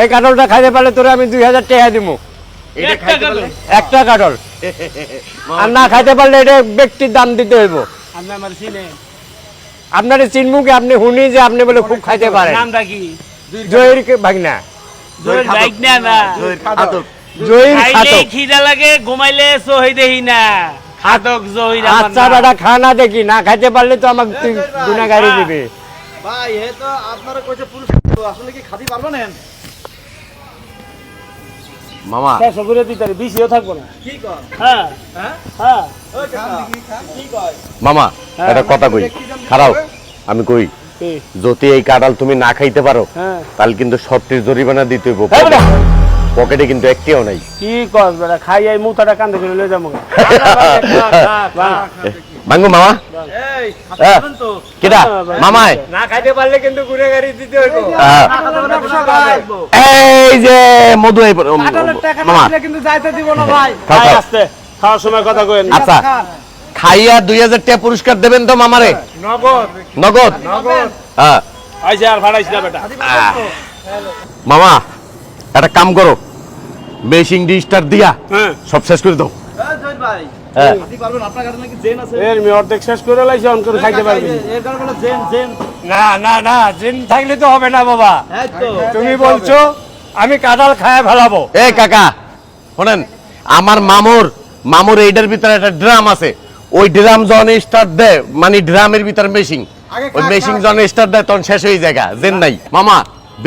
এই কাঁঠালটা খাইতে পারলে তোরে আমি 2000 টাকা দিমু। একটা কাঁঠাল। আর না খাইতে পারলে এটা ব্যক্তির দাম দিতে হইব। আপনারে চিনমু কি? আপনি শুনি যে আপনি বলে খুব খাইতে পারেন। নামটা কি? জহির ভাগনা। জহির ভাগনা না, জহির খাইলে খিদা লাগে, ঘুমাইলে সহি দেহি না। খাদক জহির। আচ্ছা দাদা, খানা দেখি না খাইতে পারলে তো আমাকে তুই গুনাহগারি দিবি। ভাই এ তো আপনারা কইছে পুরস্কার, আসলে কি খাদি পারবেন না? মামা সবগুলো দিতে পারি, বেশিও থাকবো না। কি কর? হ্যাঁ হ্যাঁ হ্যাঁ। ওই খান দেখি খান। কি কয়? মামা একটা কথা কই, খারাপ আমি কই, যদি এই কাঁঠাল তুমি না খাইতে পারো তাহলে কিন্তু সবটির জরিমানা দিতে হইব। পকেটে কিন্তু একটিও নাই। কি কর বেটা, খাই এই মুতাটা কান্দে করে লয়ে যাবো। ভাঙ্গো মামা। এই খাবেন তো? কেডা মামায়? না খাইতে পারলে কিন্তু গুনাহগারি দিতে হইব। এই যে মধু, এই মামা কিন্তু যাইতে দিব না ভাই। আস্তে খাওয়ার সময় কথা কইেন। আচ্ছা খাইয়া 2000 টাকা পুরস্কার দেবেন তো মামারে? নগদ নগদ? নগদ। হ্যাঁ আইছে আর ভাড়াইছ না বেটা। মামা একটা কাম করো, মেশিং ডিস্টার দিয়া সব শেষ করে দাও। এই জয় ভাই, হ্যাঁ খাদি পারবেন? আপনার কাছে নাকি জেন আছে? এর মি অর্ধেক শেষ করে লাইছে, অন করে খাইতে পারবি। এর কারণে বলে জেন জেন। না না না, জিন থাকলে তো হবে না বাবা। এই তো তুমি বলছো আমি কাঁঠাল খায় ফেলাবো। এই কাকা শোনেন, আমার মামুর এইটার ভিতরে একটা ড্রাম আছে, ওই ড্রাম যখন স্টার্ট দেয়, মানে ড্রামের ভিতরে মেশিং, ওই মেশিং যখন স্টার্ট দেয় তখন শেষ হয়ে যায়, জেন নাই। মামা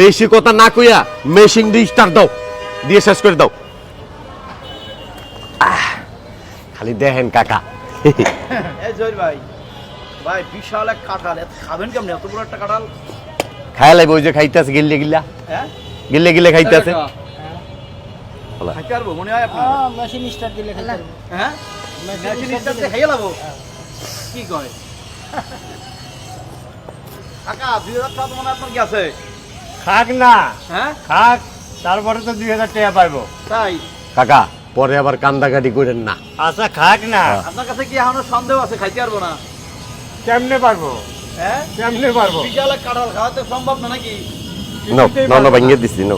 বেশি কথা না কইয়া মেশিং দিয়ে স্টার্ট দাও, দিয়ে শেষ করে দাও। খালি দেখেন কাকা। এই জয় ভাই, ভাই বিশাল এক কাঁঠাল, এত খাবেন কেমনে এত বড় একটা কাঁঠাল? খায়া লাগবে, ওই যে খাইতেছে গিল্লে গিল্লা, হ্যাঁ গিল্লে গিল্লে খাইতেছে। খাইতে পারবো মনে হয় আপনার? মেশিন স্টার্ট দিলে খাইতে পারবো। হ্যাঁ মেশিন স্টার্ট দিয়ে খাইয়ে লাবো? কি কয় কাকা? 2000 টাকা তো মনে হয় আপনার কি আছে? খাক না, হ্যাঁ খাক, তারপরে তো 2000 টাকা পাইবো। তাই কাকা পরে আবার কান্দাকাটি করেন না। আচ্ছা খাক না। আপনার কাছে কি এখনো সন্দেহ আছে খাইতে পারবো না? কেমনে পারবো? হ্যাঁ কেমনে পারবো? বিশাল এক কাঁঠাল খাওয়াতে সম্ভব না নাকি? না ভাঙিয়ে দিচ্ছি না।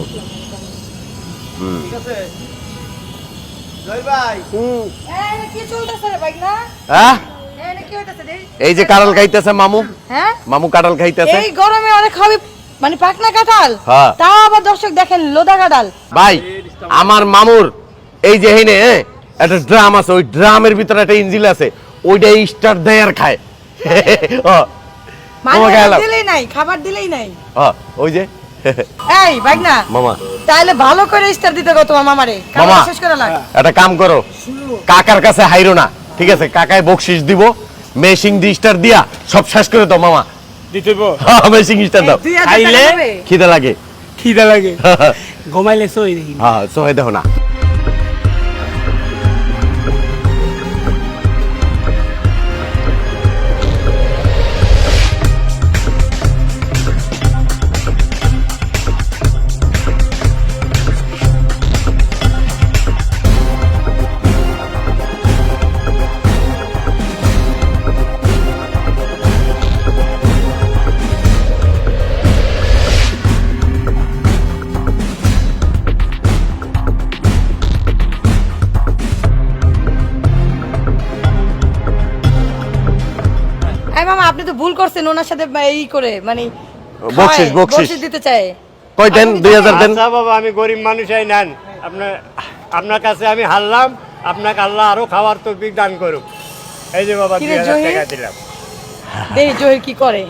ঠিক আছে জয় ভাই। কি চলতেছে রে বাইক না? হ্যাঁ কি হইতাছে রে? এই যে কাঁঠাল খাইতেছে মামু, হ্যাঁ মামু কাঁঠাল খাইতেছে। এই গরমে অনেক খাবি, মানে পাকনা কাঁঠাল, হ্যাঁ। তাও আবার দর্শক দেখেন লোদা কাঁঠাল। ভাই আমার মামুর এই যে হেনে একটা ড্রাম আছে, ওই ড্রামের ভিতরে একটা ইঞ্জিন আছে, ওইটা স্টার্ট দেয় আর খায়। মানে তোমাকে এলাম। দিলেই নাই, খাবার দিলেই নাই। ওই যে এই বাইক না মামা, তাহলে ভালো করে স্টার দিতে গো তোমার মামারে, মামা খাবার শেষ করে লাগ। একটা কাম করো, কাকার কাছে হাইরো না, ঠিক আছে? কাকায় বকশিস দিব, মেশিং দি স্টার দিয়া সব শেষ করে দাও মামা। দিতেইব। মেশিং স্টার দাও, 2000 টাকা খাইলে? দেবে? খিদে লাগে। খিদা লাগে, ঘুমাইলে সহি দেহি না। হ্যাঁ সোহে দেখো না। এই মামা আপনি তো ভুল করছেন, ওনার সাথে এই করে মানে বকশিস, খাওয়ায়, বকশিস। বকশিস দিতে চায়। কই দেন, 2000 দেন। আচ্ছা বাবা, আমি গরিব মানুষই নেন, আপনার কাছে আমি হারলাম, আপনাকে আল্লাহ আরো খাওয়ার তৌফিক দান করুক। এই যে বাবা, কি রে 2000 জহির? টাকা দিলাম। দেহি জহির কি করে,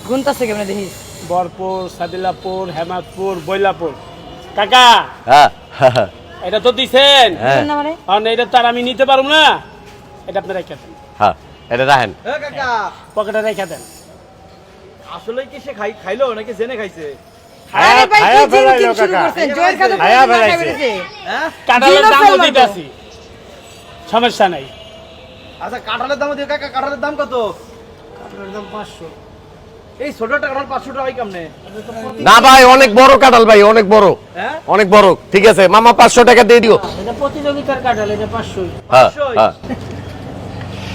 গুনতাছে কেমনে দেখিস। বরপুর, সাদিলাপুর, হেমাদপুর, বৈলাপুর। কাকা হ্যাঁ এটা তো দিছেন, হ্যাঁ না মানে আর এটা তার আমি নিতে পারবো না, এটা আপনি রেখে দেন, হ্যাঁ, এটা রাখেন। এ কাকা পকেটে রেখে দেন। আসলে কি সে খাইলো নাকি জেনে খাইছে? আরে ভাই খায়া কি জিন ফেলাইলো কিন শুরু কাকা। করছেন, জয়ের কাছে খায়া পুরো ফেলাইছে। মাথা বেড়েছে। হ্যাঁ কাঁঠালের জিনও দামও ফেল মারবো। দিতেছি, সমস্যা নাই। আচ্ছা কাঁঠালের দাম দিয়ে কাকা, কাঁঠালের দাম কত? কাঁঠালের দাম 500। এই ছোট একটা কাঁঠাল 500 টাকা কেমনে? না ভাই, অনেক বড় কাঁঠাল ভাই, অনেক বড়, হ্যাঁ অনেক বড়। ঠিক আছে মামা, 500 টাকা দিয়ে দিও। এটা প্রতিযোগিতার কাঁঠাল, এটা 500। হ্যাঁ 500? হ্যাঁ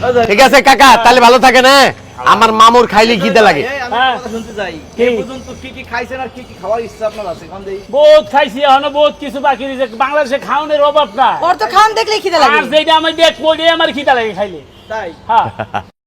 এই যে, ঠিক আছে কাকা, তাহলে ভালো থাকেন। হ্যাঁ আমার মামুর খাইলে খিদে লাগে এই, আমি হ্যাঁ। কথা শুনতে চাই কি? এই পর্যন্ত কি কি খাইছেন আর কি কি খাওয়ার ইচ্ছা আপনার আছে এখন দেই বহুত খাইছি এখনো বহুত কিছু বাকি রয়েছে বাংলাদেশে খাওয়ানোর অভাব না ওর তো খাওয়ান দেখলেই খিদে আর লাগে যেটা আমি দেখবো আমার খিদা লাগে খাইলে তাই হ্যাঁ